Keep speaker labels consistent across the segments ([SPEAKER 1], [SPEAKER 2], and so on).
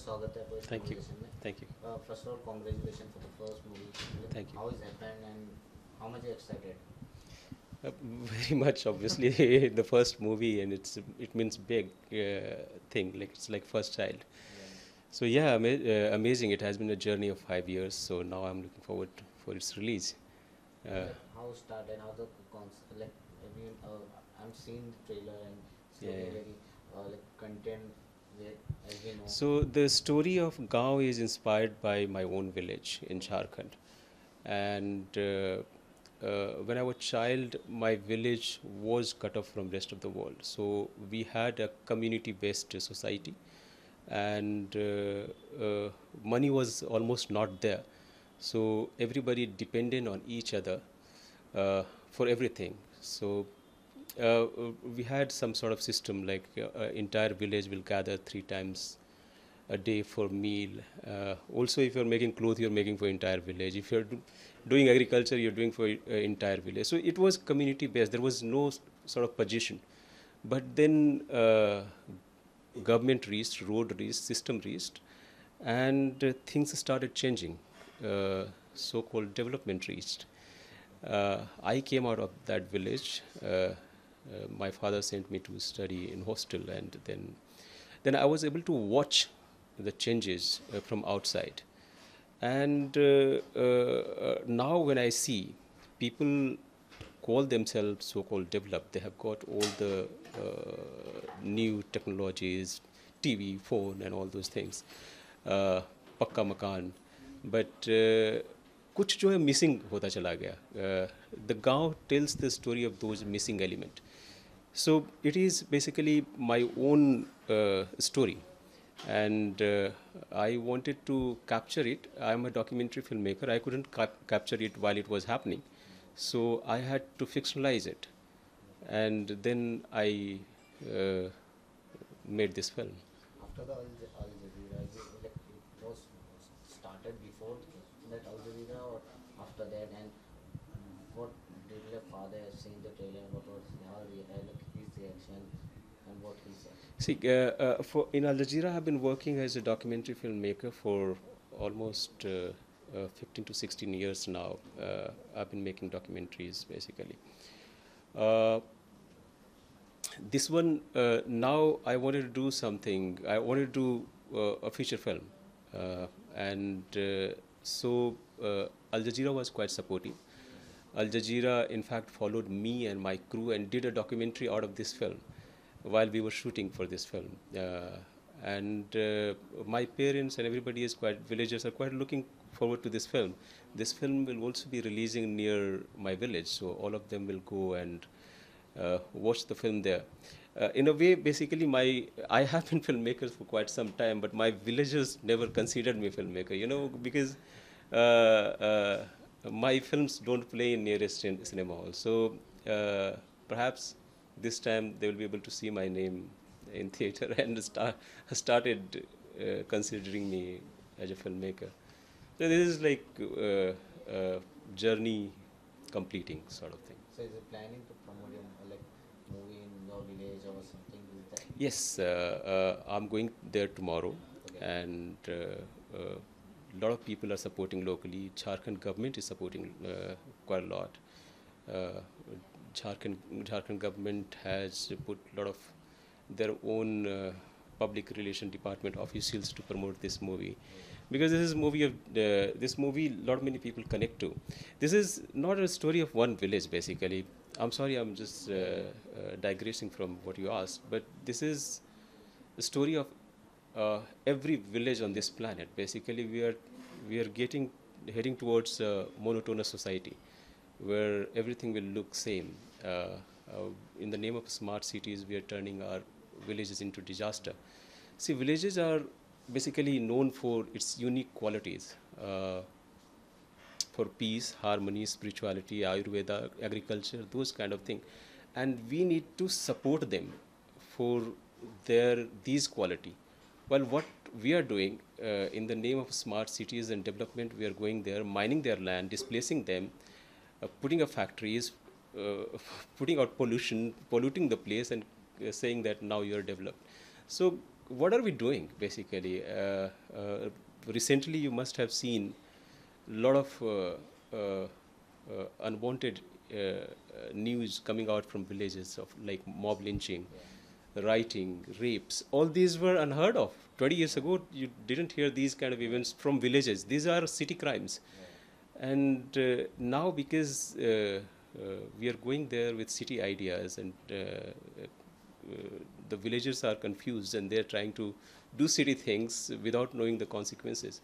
[SPEAKER 1] स्वागत है आपको इस
[SPEAKER 2] Thank you.
[SPEAKER 1] conversation में.
[SPEAKER 2] Thank you.
[SPEAKER 1] First of all, congratulations for the first movie.
[SPEAKER 2] Thank you.
[SPEAKER 1] How is happened and how much are you excited?
[SPEAKER 2] Very much, obviously, the first movie, and it means big thing, like it's like first child.
[SPEAKER 1] Yeah.
[SPEAKER 2] So yeah, amazing. It has been a journey of 5 years. So now I'm looking forward for its release.
[SPEAKER 1] Like how started, how the concept, like I mean, I'm seeing the trailer and it's
[SPEAKER 2] Yeah,
[SPEAKER 1] looking
[SPEAKER 2] yeah.
[SPEAKER 1] very like content where, as we know.
[SPEAKER 2] So the story of Gaon is inspired by my own village in Jharkhand, and when I was child, my village was cut off from rest of the world. So we had a community-based society, and money was almost not there. So everybody depended on each other for everything. So we had some sort of system like entire village will gather 3 times a day for meal. Also, if you're making clothes, you're making for entire village. If you're doing agriculture, you're doing for entire village. So it was community based. There was no sort of position. But then government reached, road reached, system reached, and things started changing. So-called development reached. I came out of that village. My father sent me to study in hostel, and then I was able to watch the changes from outside. And now when I see people call themselves so-called developed, they have got all the new technologies, TV, phone, and all those things, पक्का मकान, but कुछ जो है missing होता चला गया. The Gaon tells the story of those missing element. So it is basically my own story, and I wanted to capture it. I am a documentary filmmaker. I couldn't capture it while it was happening, so I had to fictionalize it, and then I made this film.
[SPEAKER 1] After the Al Jazeera, like it was started before that Al Jazeera or after that, and what did your father have seen the trailer? What was like his reaction and what he said?
[SPEAKER 2] See, for in Al Jazeera, I've been working as a documentary filmmaker for almost 15 to 16 years now. I've been making documentaries basically. This one, now I wanted to do something. I wanted to do a feature film, and so Al Jazeera was quite supportive. Al Jazeera, in fact, followed me and my crew and did a documentary out of this film while we were shooting for this film. And my parents and everybody is quite, villagers are quite looking forward to this film. This film will also be releasing near my village, so all of them will go and watch the film there. In a way, basically, I have been filmmakers for quite some time, but my villagers never considered me filmmaker, because my films don't play in nearest cinema hall. So perhaps this time they will be able to see my name in theater and started considering me as a filmmaker. So this is like journey completing sort of thing.
[SPEAKER 1] So is it planning to promote your like movie in your village or something like that?
[SPEAKER 2] Yes, I'm going there tomorrow,
[SPEAKER 1] Okay.
[SPEAKER 2] and a lot of people are supporting locally. Jharkhand government is supporting quite a lot. Jharkhand government has put a lot of their own public relation department officials to promote this movie, because this is movie of this movie lot many people connect to. This is not a story of one village basically. I'm sorry, I'm just digressing from what you asked, but this is the story of every village on this planet. Basically, we are heading towards a monotonous society where everything will look same. In the name of smart cities, we are turning our villages into disaster. See, villages are basically known for its unique qualities, for peace, harmony, spirituality, Ayurveda, agriculture, those kind of things, and we need to support them for these quality. Well, what we are doing in the name of smart cities and development, we are going there, mining their land, displacing them, putting up factories, putting out pollution, polluting the place, and saying that now you are developed. So what are we doing basically? Recently, you must have seen a lot of unwanted news coming out from villages of like mob lynching, rioting, rapes. All these were unheard of. 20 years ago, you didn't hear these kind of events from villages. These are city crimes. And now, because we are going there with city ideas, and the villagers are confused and they're trying to do city things without knowing the consequences.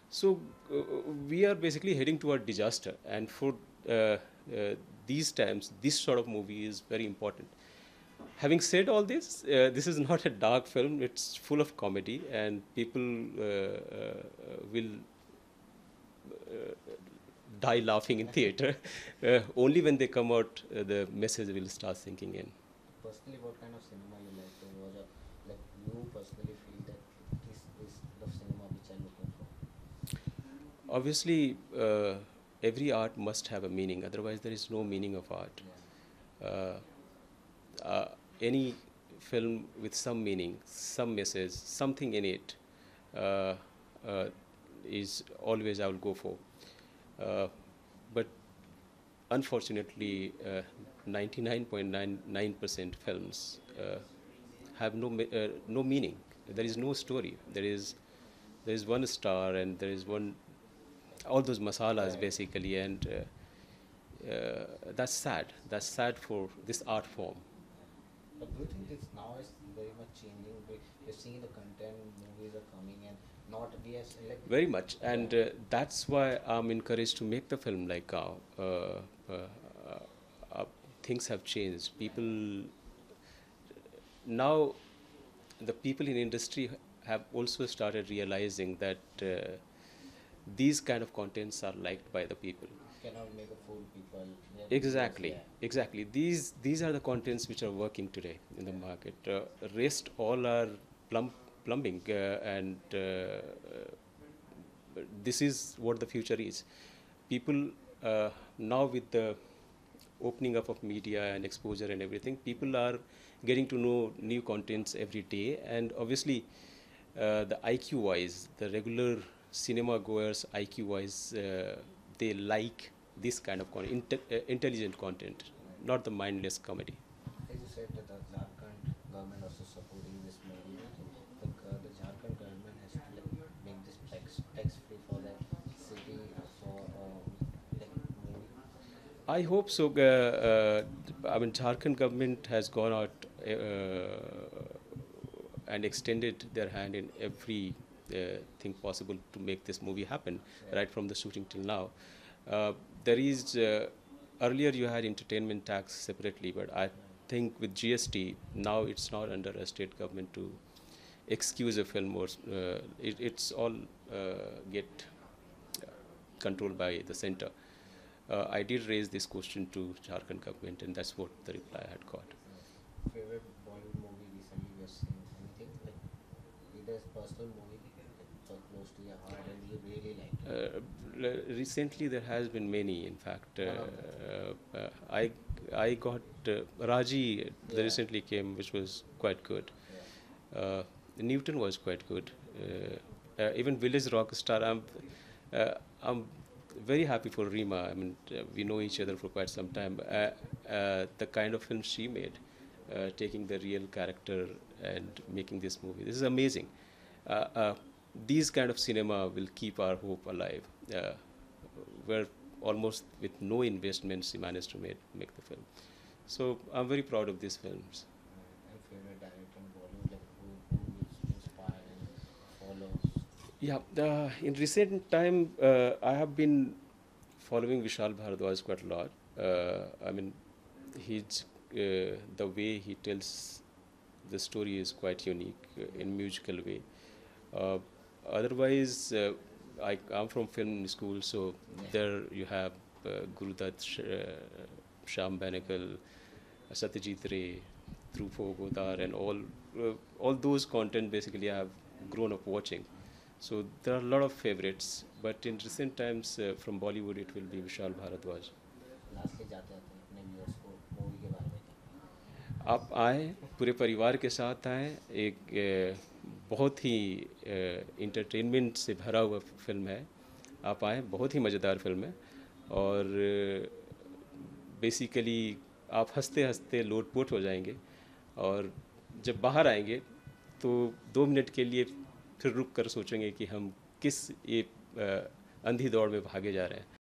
[SPEAKER 2] So we are basically heading toward disaster. And for these times, this sort of movie is very important. Having said all this is not a dark film. It's full of comedy, and people will die laughing in theater. Only when they come out, the message will start sinking in.
[SPEAKER 1] Personally, what kind of cinema you like to watch? Like you personally feel that this is the cinema which I'm looking for?
[SPEAKER 2] Obviously, every art must have a meaning. Otherwise, there is no meaning of art. Any film with some meaning, some message, something in it is always I will go for. But unfortunately, 99.99% films have no meaning. There is no story. There is one star, and there is one, all those masalas basically, and that's sad. That's sad for this art form.
[SPEAKER 1] But do you think this now is very much changing? We're seeing the content, movies are coming, and not we as like
[SPEAKER 2] very much, and that's why I'm encouraged to make the film like Gaon. Things have changed. People now, the people in industry have also started realizing that these kind of contents are liked by the people.
[SPEAKER 1] Cannot make a fool people.
[SPEAKER 2] Exactly. These are the contents which are working today in the market. Rest all are plumbing, and this is what the future is. People now, with the opening up of media and exposure and everything, people are getting to know new contents every day, and obviously the IQ wise, the regular cinema goers IQ wise, they like this kind of intelligent content, not the mindless comedy.
[SPEAKER 1] As you said that the Jharkhand government also supporting this movie. The Jharkhand government has to like make this tax free for the city for like movie.
[SPEAKER 2] I hope so. I mean, Jharkhand government has gone out and extended their hand in every thing possible to make this movie happen, right from the shooting till now. There is earlier you had entertainment tax separately, but I think with GST now it's not under a state government to excuse a film, or it's all get controlled by the center. I did raise this question to Jharkhand government, and that's what the reply I had got.
[SPEAKER 1] Favorite Bollywood movie recently you have seen? Anything like either personal movie so close to your heart and you really like it?
[SPEAKER 2] Recently, there has been many. In fact, I got Raji. Recently came, which was quite good. Newton was quite good. Even Village Rockstar. I'm very happy for Rima. I mean, we know each other for quite some time. The kind of film she made, taking the real character and making this movie. This is amazing. These kind of cinema will keep our hope alive. Where almost with no investments he managed to make the film. So I'm very proud of these films.
[SPEAKER 1] And favorite director in Bollywood, like who you inspire and follow?
[SPEAKER 2] Yeah, in recent time, I have been following Vishal Bhardwaj quite a lot. I mean, he's the way he tells the story is quite unique in musical way. Otherwise, I come from film school, so there you have Gurudat, Shyam Benegal, Satyajit Ray, Truffaut, Godar, and all those content basically I have grown up watching. So there are a lot of favorites, but in recent times from Bollywood it will be Vishal Bhardwaj.
[SPEAKER 1] Lastly, जाते हैं अपने viewers को movie के बारे में क्या?
[SPEAKER 2] आप आए, पूरे परिवार के साथ आए, एक बहुत ही इंटरटेनमेंट से भरा हुआ फिल्म है। आप आएँ, बहुत ही मज़ेदार फिल्म है। और बेसिकली आप हंसते हंसते लोटपोट हो जाएंगे, और जब बाहर आएंगे तो 2 मिनट के लिए फिर रुक कर सोचेंगे कि हम किस ये अंधी दौड़ में भागे जा रहे हैं।